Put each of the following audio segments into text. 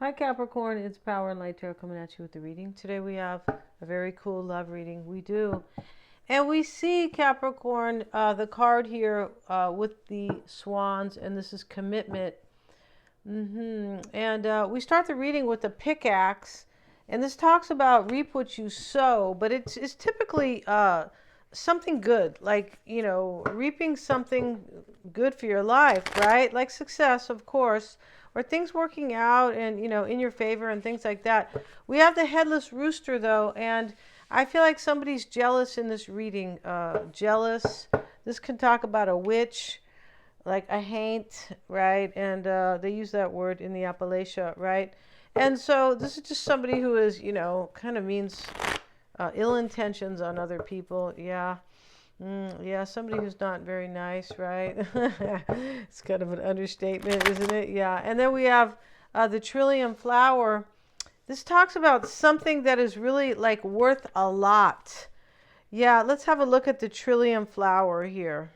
Hi Capricorn, it's Power and Light Tarot coming at you with the reading. Today we have a very cool love reading. We do. And we see Capricorn, the card here with the swans, and this is commitment. And we start the reading with the pickaxe, and this talks about reap what you sow, but it's typically something good, like, reaping something good for your life, right? Like success, of course, or things working out and, in your favor and things like that. We have the headless rooster, though, and I feel like somebody's jealous in this reading. Jealous. This can talk about a witch, like a haint, right? And they use that word in the Appalachia, right? And so this is just somebody who is, kind of means ill intentions on other people. Yeah. Yeah, somebody who's not very nice, right? It's kind of an understatement, isn't it? Yeah. And then we have the trillium flower. This talks about something that is really like worth a lot. Yeah, let's have a look at the trillium flower here.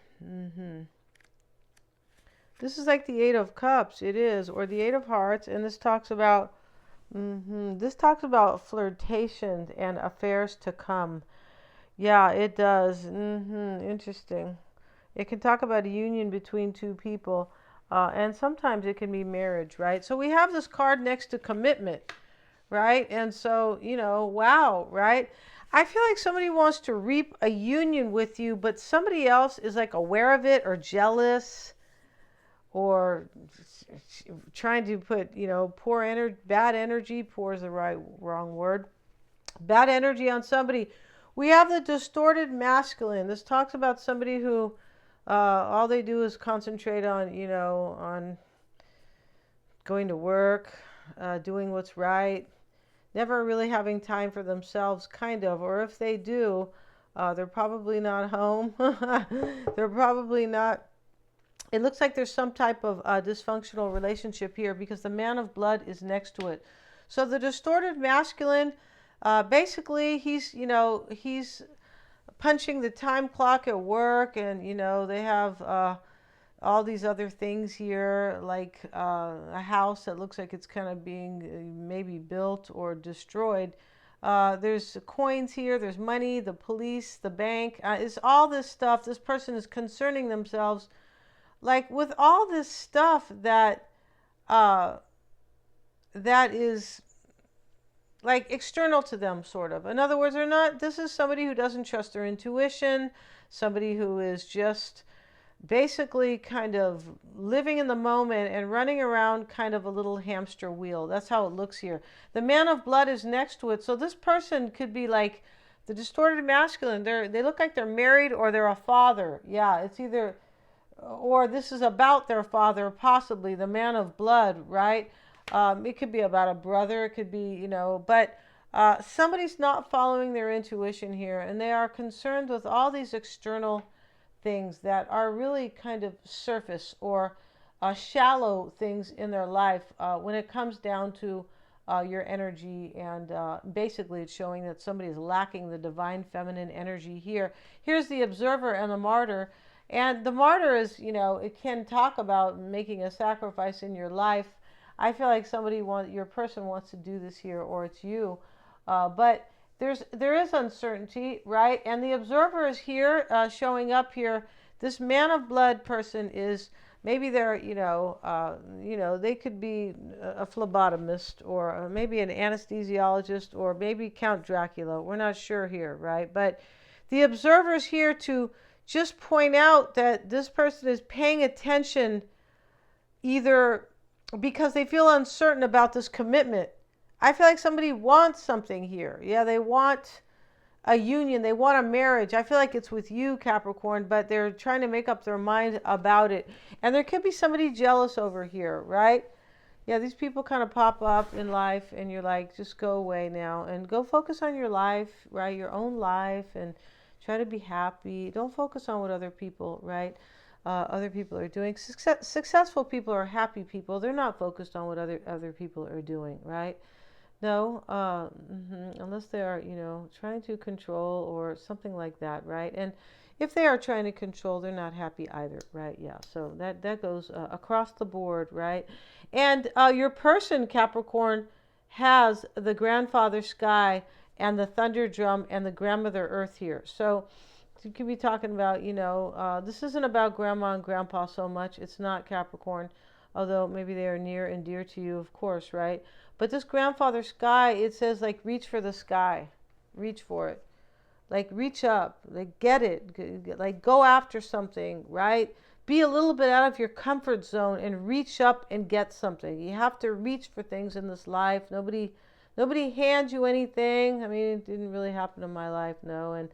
This is like the Eight of Cups, it is, or the Eight of Hearts, and this talks about this talks about flirtation and affairs to come. Yeah, it does. Interesting. It can talk about a union between two people, and sometimes it can be marriage, right? So we have this card next to commitment, right? And so, wow, right? I feel like somebody wants to reap a union with you, but somebody else is like aware of it or jealous or trying to put, poor energy, bad energy, poor is the wrong word, bad energy on somebody. We have the distorted masculine. This talks about somebody who all they do is concentrate on, on going to work, doing what's right, never really having time for themselves, kind of. Or if they do, they're probably not home. They're probably not. It looks like there's some type of dysfunctional relationship here because the man of blood is next to it. So the distorted masculine, basically, he's punching the time clock at work, and they have all these other things here, like a house that looks like it's kind of being maybe built or destroyed. There's coins here, there's money, the police, the bank. It's all this stuff. This person is concerning themselves like with all this stuff uh, that is like external to them, sort of. In other words, they're not. This is somebody who doesn't trust their intuition, somebody who is just basically kind of living in the moment and running around kind of a little hamster wheel. That's how it looks here. The man of blood is next to it. So this person could be like the distorted masculine. They look like they're married or they're a father. Yeah, it's either or this is about their father, possibly the man of blood, right? It could be about a brother, it could be, but somebody's not following their intuition here, and they are concerned with all these external things that are really kind of surface or shallow things in their life when it comes down to your energy. And basically, it's showing that somebody is lacking the divine feminine energy here. Here's the observer and the martyr. And the martyr is, it can talk about making a sacrifice in your life. I feel like your person wants to do this here, or it's you. But there is uncertainty, right? And the observer is here, showing up here. This man of blood person is maybe they're, they could be a phlebotomist or maybe an anesthesiologist or maybe Count Dracula. We're not sure here, right? But the observer is here to just point out that this person is paying attention either because they feel uncertain about this commitment. I feel like somebody wants something here. Yeah, they want a union, they want a marriage. I feel like it's with you, Capricorn, but they're trying to make up their mind about it. And there could be somebody jealous over here, right? Yeah, these people kind of pop up in life, and you're like, just go away now and go focus on your life, right? Your own life, and try to be happy. Don't focus on what other people, right? Other people are doing. Successful people are happy people. They're not focused on what other people are doing, right? No, unless they are, trying to control or something like that, right? And if they are trying to control, they're not happy either, right? Yeah, so that goes across the board, right? And your person, Capricorn, has the grandfather sky and the thunder drum and the grandmother earth here. So you could be talking about, this isn't about grandma and grandpa so much. It's not, Capricorn, although maybe they are near and dear to you, of course, right? But this grandfather sky, it says like reach for the sky, reach for it, like reach up, like get it, like go after something, right? Be a little bit out of your comfort zone and reach up and get something. You have to reach for things in this life. Nobody hands you anything. I mean, it didn't really happen in my life, no. And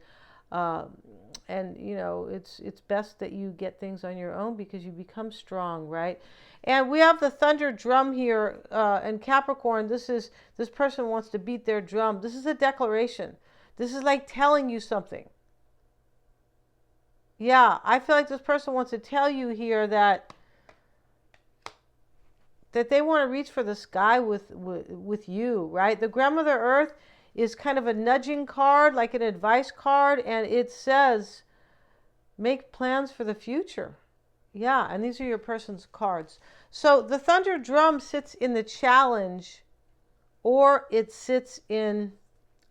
it's best that you get things on your own because you become strong, right? And we have the thunder drum here, and Capricorn. This person wants to beat their drum. This is a declaration. This is like telling you something. Yeah, I feel like this person wants to tell you here that they want to reach for the sky with you, right? The grandmother earth is kind of a nudging card, like an advice card, and it says make plans for the future. Yeah, and these are your person's cards. So the thunder drum sits in the challenge, or it sits in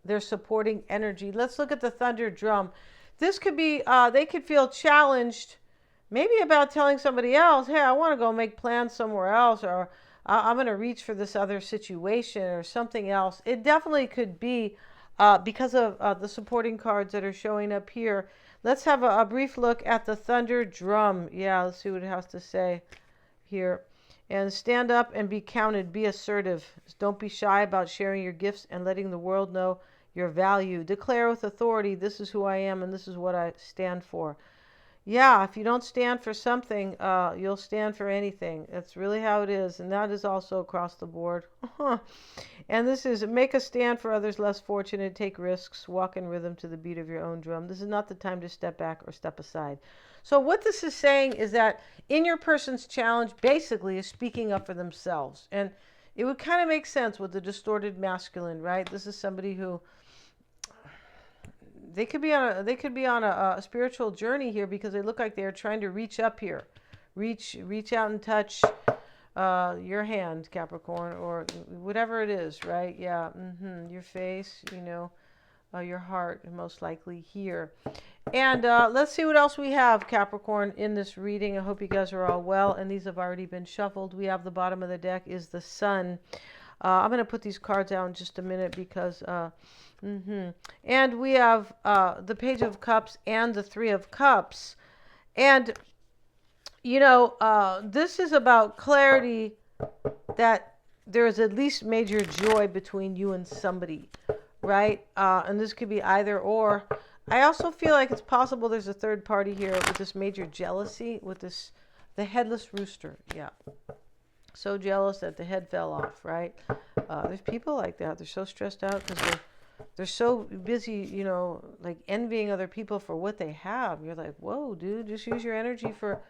their supporting energy. Let's look at the thunder drum. This could be, they could feel challenged, maybe about telling somebody else, hey, I want to go make plans somewhere else, or I'm going to reach for this other situation or something else. It definitely could be because of the supporting cards that are showing up here. Let's have a brief look at the thunder drum. Yeah, let's see what it has to say here. And stand up and be counted. Be assertive. Don't be shy about sharing your gifts and letting the world know your value. Declare with authority, this is who I am and this is what I stand for. Yeah, if you don't stand for something, you'll stand for anything. That's really how it is. And that is also across the board. And this is make a stand for others less fortunate, take risks, walk in rhythm to the beat of your own drum. This is not the time to step back or step aside. So what this is saying is that in your person's challenge basically is speaking up for themselves. And it would kind of make sense with the distorted masculine, right? This is somebody who they could be on a spiritual journey here because they look like they're trying to reach up here, reach out and touch your hand, Capricorn, or whatever it is, right? Yeah, your face, your heart, most likely here. And let's see what else we have, Capricorn, in this reading. I hope you guys are all well, and these have already been shuffled. We have the bottom of the deck is the Sun. I'm going to put these cards out in just a minute because... And we have the Page of Cups and the Three of Cups. And, this is about clarity that there is at least major joy between you and somebody, right? And this could be either or. I also feel like it's possible there's a third party here with this major jealousy, with the headless rooster. Yeah. So jealous that the head fell off, right? There's people like that. They're so stressed out because they're so busy, like envying other people for what they have. You're like, whoa, dude, just use your energy for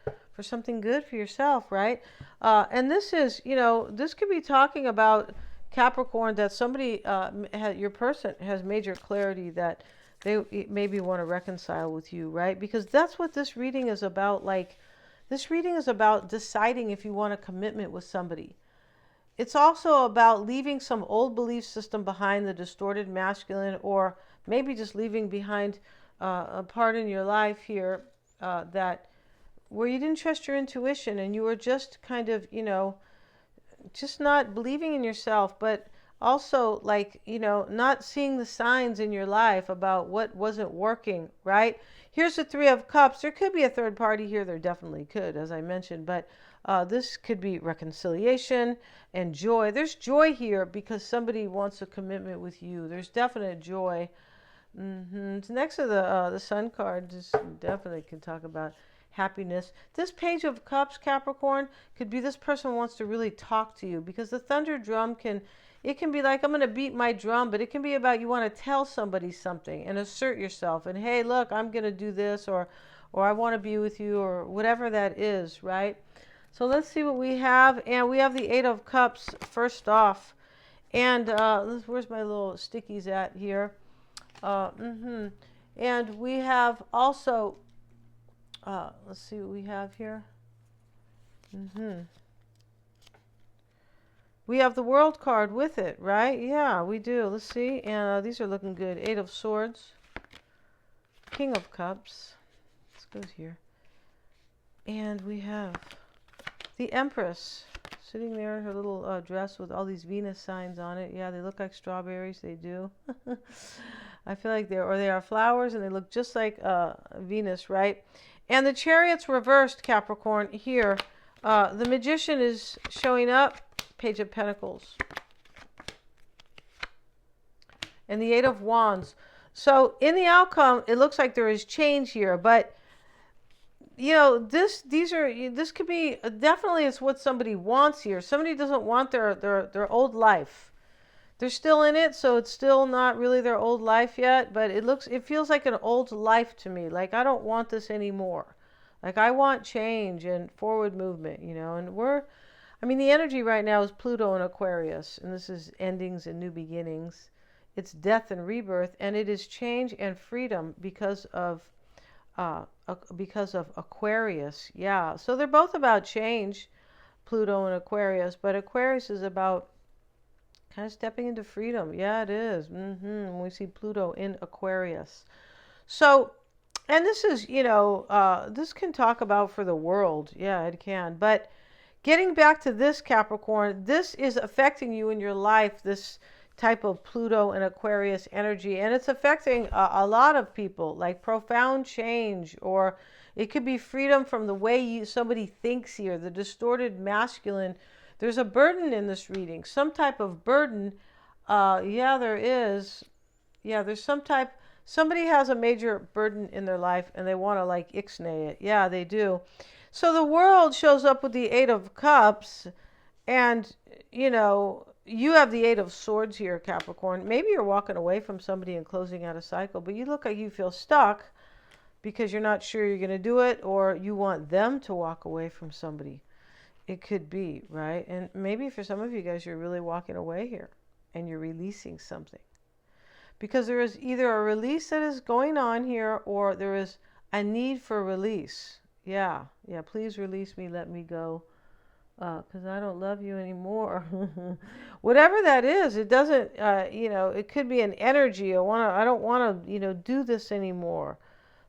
something good for yourself, right? And this is, this could be talking about, Capricorn, that somebody, your person has major clarity that they maybe want to reconcile with you, right? Because that's what this reading is about. Like, this reading is about deciding if you want a commitment with somebody. It's also about leaving some old belief system behind, the distorted masculine, or maybe just leaving behind a part in your life here that where you didn't trust your intuition and you were just kind of, just not believing in yourself, but also like, not seeing the signs in your life about what wasn't working, right? Here's the Three of Cups. There could be a third party here. There definitely could, as I mentioned, but this could be reconciliation and joy. There's joy here because somebody wants a commitment with you. There's definite joy. It's next to the Sun card. Just definitely can talk about happiness. This Page of Cups, Capricorn, could be this person wants to really talk to you because the thunder drum can be like, I'm going to beat my drum, but it can be about you want to tell somebody something and assert yourself and, hey, look, I'm going to do this, or I want to be with you, or whatever that is, right? So let's see what we have. And we have the Eight of Cups first off. And where's my little stickies at here? And we have also Let's see what we have here. We have the World card with it, right? Yeah, we do. Let's see. And these are looking good. Eight of Swords. King of Cups. Let's go here. And we have the Empress sitting there in her little dress with all these Venus signs on it. Yeah, they look like strawberries. They do. I feel like they are flowers, and they look just like Venus, right? And the Chariot's reversed, Capricorn. Here, the Magician is showing up. Page of Pentacles. And the Eight of Wands. So in the outcome, it looks like there is change here, but you know, this could be definitely it's what somebody wants here. Somebody doesn't want their old life. They're still in it, so it's still not really their old life yet, but it feels like an old life to me. Like I don't want this anymore. Like I want change and forward movement, you know, and the energy right now is Pluto in Aquarius, and this is endings and new beginnings. It's death and rebirth, and it is change and freedom because of Aquarius. Yeah, so they're both about change, Pluto and Aquarius, but Aquarius is about kind of stepping into freedom. Yeah, it is. We see Pluto in Aquarius. So, and this is, this can talk about for the world. Yeah, it can. But getting back to this, Capricorn, this is affecting you in your life, this type of Pluto and Aquarius energy. And it's affecting a lot of people, like profound change, or it could be freedom from the way somebody thinks here, the distorted masculine. There's a burden in this reading, some type of burden. Yeah, there is. Yeah, there's somebody has a major burden in their life and they want to like ixnay it. Yeah, they do. So the world shows up with the Eight of Cups, and you have the Eight of Swords here, Capricorn. Maybe you're walking away from somebody and closing out a cycle, but you look like you feel stuck because you're not sure you're going to do it, or you want them to walk away from somebody. It could be, right? And maybe for some of you guys, you're really walking away here and you're releasing something. Because there is either a release that is going on here, or there is a need for release. Yeah, please release me, let me go, because I don't love you anymore. Whatever that is, it doesn't, it could be an energy. I don't want to, do this anymore.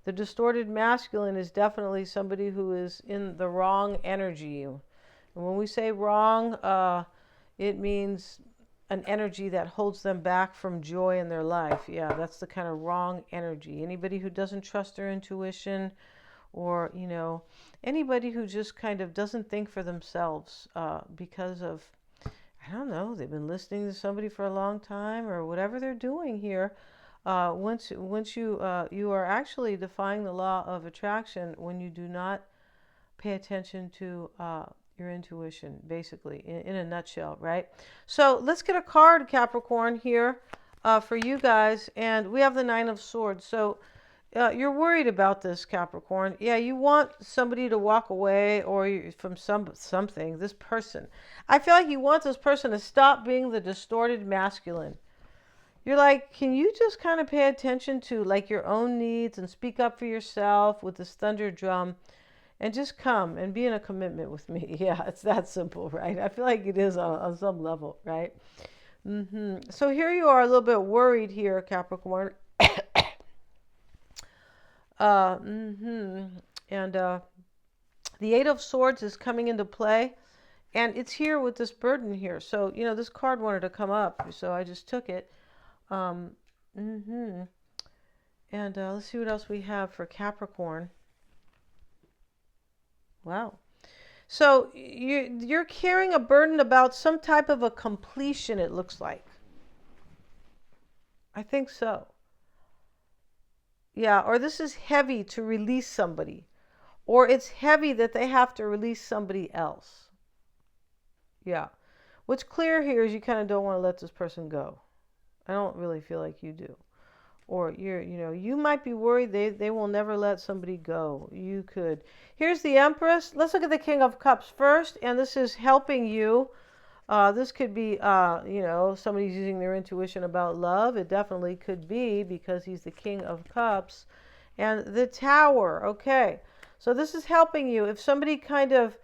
The distorted masculine is definitely somebody who is in the wrong energy. And when we say wrong, it means an energy that holds them back from joy in their life. Yeah, that's the kind of wrong energy. Anybody who doesn't trust their intuition, or anybody who just kind of doesn't think for themselves because of, I don't know, they've been listening to somebody for a long time, or whatever they're doing here. Once you are actually defying the law of attraction when you do not pay attention to your intuition, basically, in a nutshell, right? So let's get a card, Capricorn, here for you guys, and we have the Nine of Swords. So you're worried about this, Capricorn. Yeah, you want somebody to walk away, or from something. This person, I feel like you want this person to stop being the distorted masculine. You're like, can you just kind of pay attention to like your own needs and speak up for yourself with this thunder drum, and just come and be in a commitment with me? Yeah, it's that simple, right? I feel like it is on some level, right? So here you are, a little bit worried here, Capricorn. And the Eight of Swords is coming into play, and it's here with this burden here. So this card wanted to come up, so I just took it. And let's see what else we have for Capricorn. Wow. So you're carrying a burden about some type of a completion, it looks like. I think so. Yeah, or this is heavy to release somebody, or it's heavy that they have to release somebody else. Yeah. What's clear here is you kind of don't want to let this person go. I don't really feel like you do. Or you might be worried they will never let somebody go. You could. Here's the Empress. Let's look at the King of Cups first, and this is helping you. This could be, somebody's using their intuition about love. It definitely could be, because he's the King of Cups. And the Tower. Okay. So this is helping you. If somebody kind of,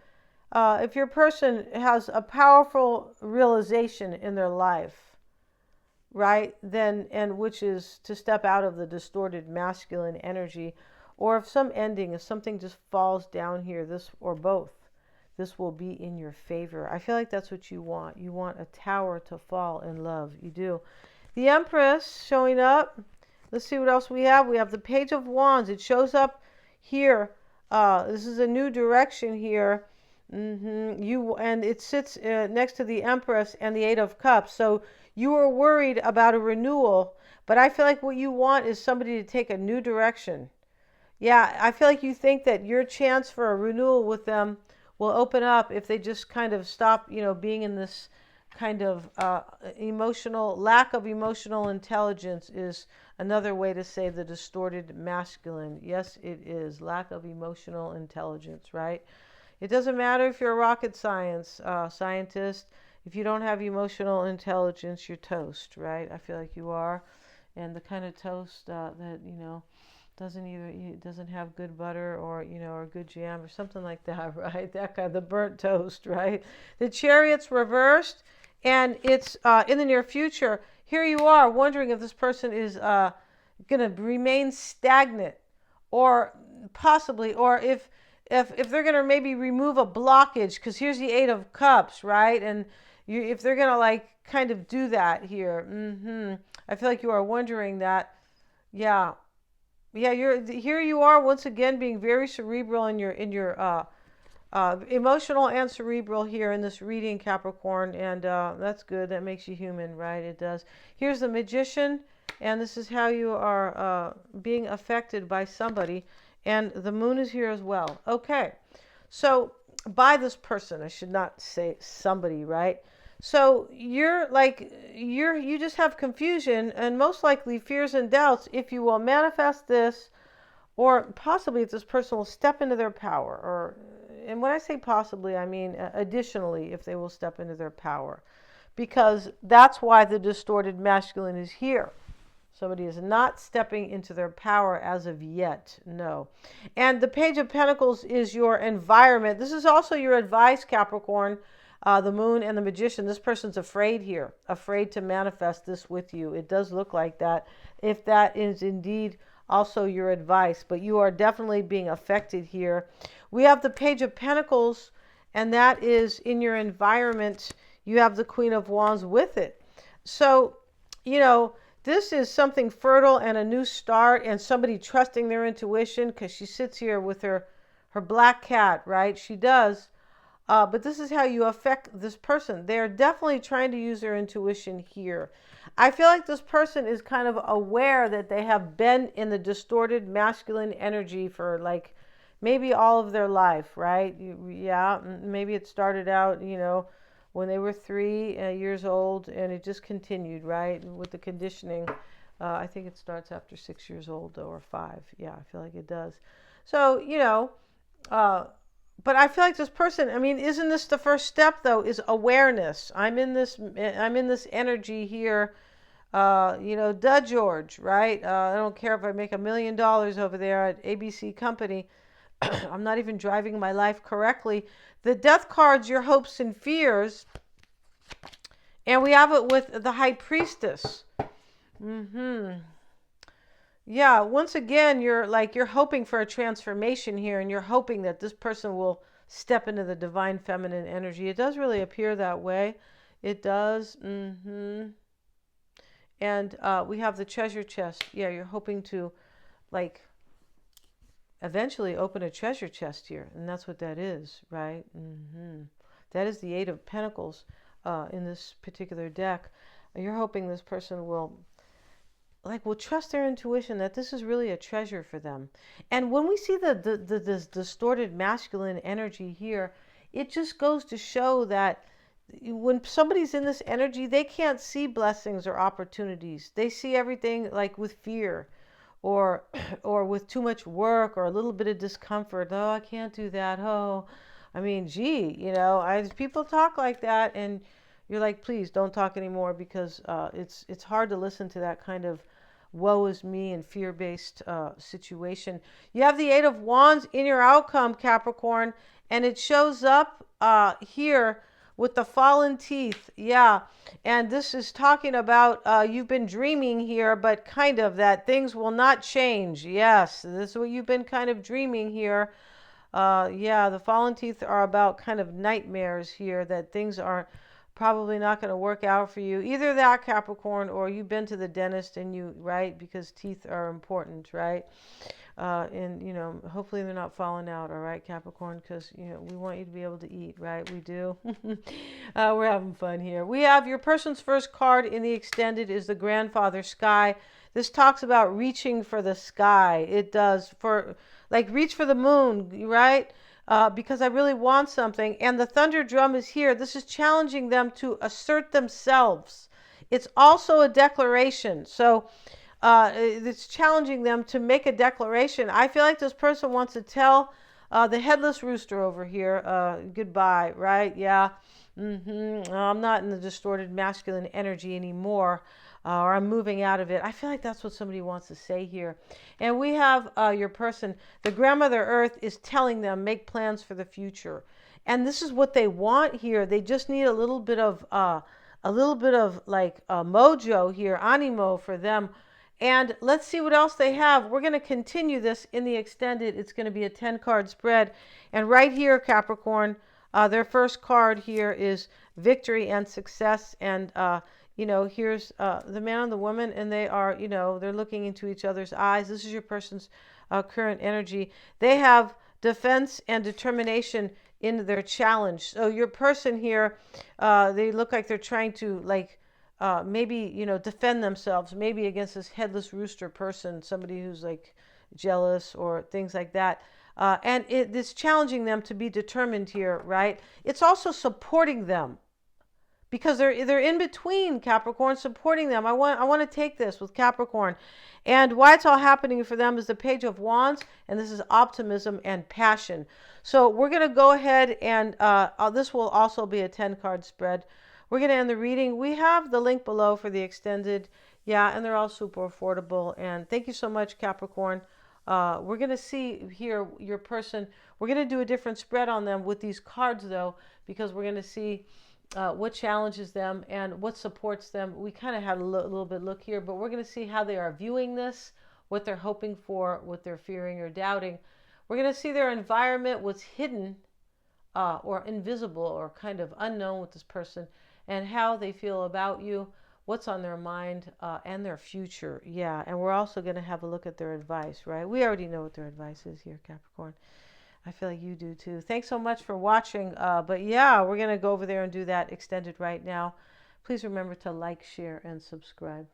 if your person has a powerful realization in their life, right, then, and which is to step out of the distorted masculine energy, or if some ending, if something just falls down here, this or both, this will be in your favor. I feel like that's what you want. You want a tower to fall in love. You do. The Empress showing up. Let's see what else we have. We have the Page of Wands. It shows up here. This is a new direction here. And it sits next to the Empress and the Eight of Cups. So you are worried about a renewal, but I feel like what you want is somebody to take a new direction. Yeah, I feel like you think that your chance for a renewal with them will open up if they just kind of stop, being in this kind of emotional, lack of emotional intelligence is another way to say the distorted masculine. Yes, it is. Lack of emotional intelligence, right? It doesn't matter if you're a rocket scientist. If you don't have emotional intelligence, you're toast, right? I feel like you are. And the kind of toast that, doesn't have good butter or or good jam or something like that, right? That kind of the burnt toast, right? The Chariot's reversed, and it's in the near future. Here you are wondering if this person is going to remain stagnant, or possibly, or if they're going to maybe remove a blockage, because here's the Eight of Cups, right? And if they're going to kind of do that here, I feel like you are wondering that. Yeah. Here you are once again being very cerebral in your emotional and cerebral here in this reading, Capricorn, and that's good. That makes you human, right? It does. Here's the Magician, and this is how you are being affected by somebody, and the Moon is here as well. Okay, so by this person, I should not say somebody, right? So you just have confusion and most likely fears and doubts if you will manifest this, or possibly if this person will step into their power, and when I say possibly, I mean additionally if they will step into their power, because that's why the distorted masculine is here. Somebody is not stepping into their power as of yet, no. And the Page of Pentacles is your environment. This is also your advice, Capricorn. The Moon and the Magician. This person's afraid here, afraid to manifest this with you. It does look like that, if that is indeed also your advice. But you are definitely being affected here. We have the Page of Pentacles, and that is in your environment. You have the Queen of Wands with it. So, this is something fertile and a new start, and somebody trusting their intuition, because she sits here with her black cat, right? She does. But this is how you affect this person. They're definitely trying to use their intuition here. I feel like this person is kind of aware that they have been in the distorted masculine energy for maybe all of their life, right? Yeah, maybe it started out, when they were 3 years old, and it just continued, right, with the conditioning. I think it starts after 6 years old, or 5. Yeah, I feel like it does. So, but I feel like this person, isn't this the first step though, is awareness. I'm in this energy here, duh George, right? I don't care if I make $1 million over there at ABC company. I'm not even driving my life correctly. The Death card's your hopes and fears. And we have it with the High Priestess. Yeah, once again, you're hoping for a transformation here, and you're hoping that this person will step into the divine feminine energy. It does really appear that way. It does. And we have the treasure chest. Yeah, you're hoping to eventually open a treasure chest here, and that's what that is, right? That is the Eight of Pentacles in this particular deck. You're hoping this person will trust their intuition, that this is really a treasure for them. And when we see this distorted masculine energy here, it just goes to show that when somebody's in this energy, they can't see blessings or opportunities. They see everything with fear, or with too much work, or a little bit of discomfort. Oh, I can't do that. Oh, people talk like that, and you're like, please don't talk anymore, because it's hard to listen to that kind of woe is me and fear-based situation. You have the Eight of Wands in your outcome, Capricorn, and it shows up here with the fallen teeth. Yeah, and this is talking about you've been dreaming here, but kind of that things will not change. Yes, this is what you've been kind of dreaming here. Yeah, the fallen teeth are about kind of nightmares here, that things are probably not going to work out for you. Either that, Capricorn, or you've been to the dentist and you, right, because teeth are important, right? And, you know, hopefully they're not falling out, all right, Capricorn, because, you know, we want you to be able to eat, right? We do. We're having fun here. We have your person's first card in the extended is the Grandfather Sky. This talks about reaching for the sky. It does, for like reach for the moon, right? Because I really want something. And the thunder drum is here. This is challenging them to assert themselves. It's also a declaration. So it's challenging them to make a declaration. I feel like this person wants to tell the headless rooster over here goodbye, right? Yeah. I'm not in the distorted masculine energy anymore. Or I'm moving out of it. I feel like that's what somebody wants to say here. And we have your person, the grandmother earth is telling them, make plans for the future. And this is what they want here. They just need a little bit of like mojo here, animo for them. And let's see what else they have. We're going to continue this in the extended. It's going to be a 10-card spread. And right here, Capricorn, their first card here is victory and success. And you know, here's the man and the woman, and they are, you know, they're looking into each other's eyes. This is your person's current energy. They have defense and determination in their challenge. So your person here, they look like they're trying to, like, maybe, you know, defend themselves, maybe against this headless rooster person, somebody who's like jealous or things like that. And it's challenging them to be determined here, right? It's also supporting them, because they're in between, Capricorn, supporting them. I want to take this with Capricorn. And why it's all happening for them is the Page of Wands, and this is optimism and passion. So we're going to go ahead and this will also be a 10-card spread. We're going to end the reading. We have the link below for the extended. Yeah, and they're all super affordable. And thank you so much, Capricorn. We're going to see here your person. We're going to do a different spread on them with these cards, though, because we're going to see what challenges them and what supports them. We kind of had a little bit look here, but we're going to see how they are viewing this, what they're hoping for, what they're fearing or doubting. We're going to see their environment, what's hidden or invisible or kind of unknown with this person, and how they feel about you, what's on their mind, and their future. Yeah, and we're also going to have a look at their advice, right? We already know what their advice is here, Capricorn. I feel like you do too. Thanks so much for watching. But yeah, we're going to go over there and do that extended right now. Please remember to like, share, and subscribe.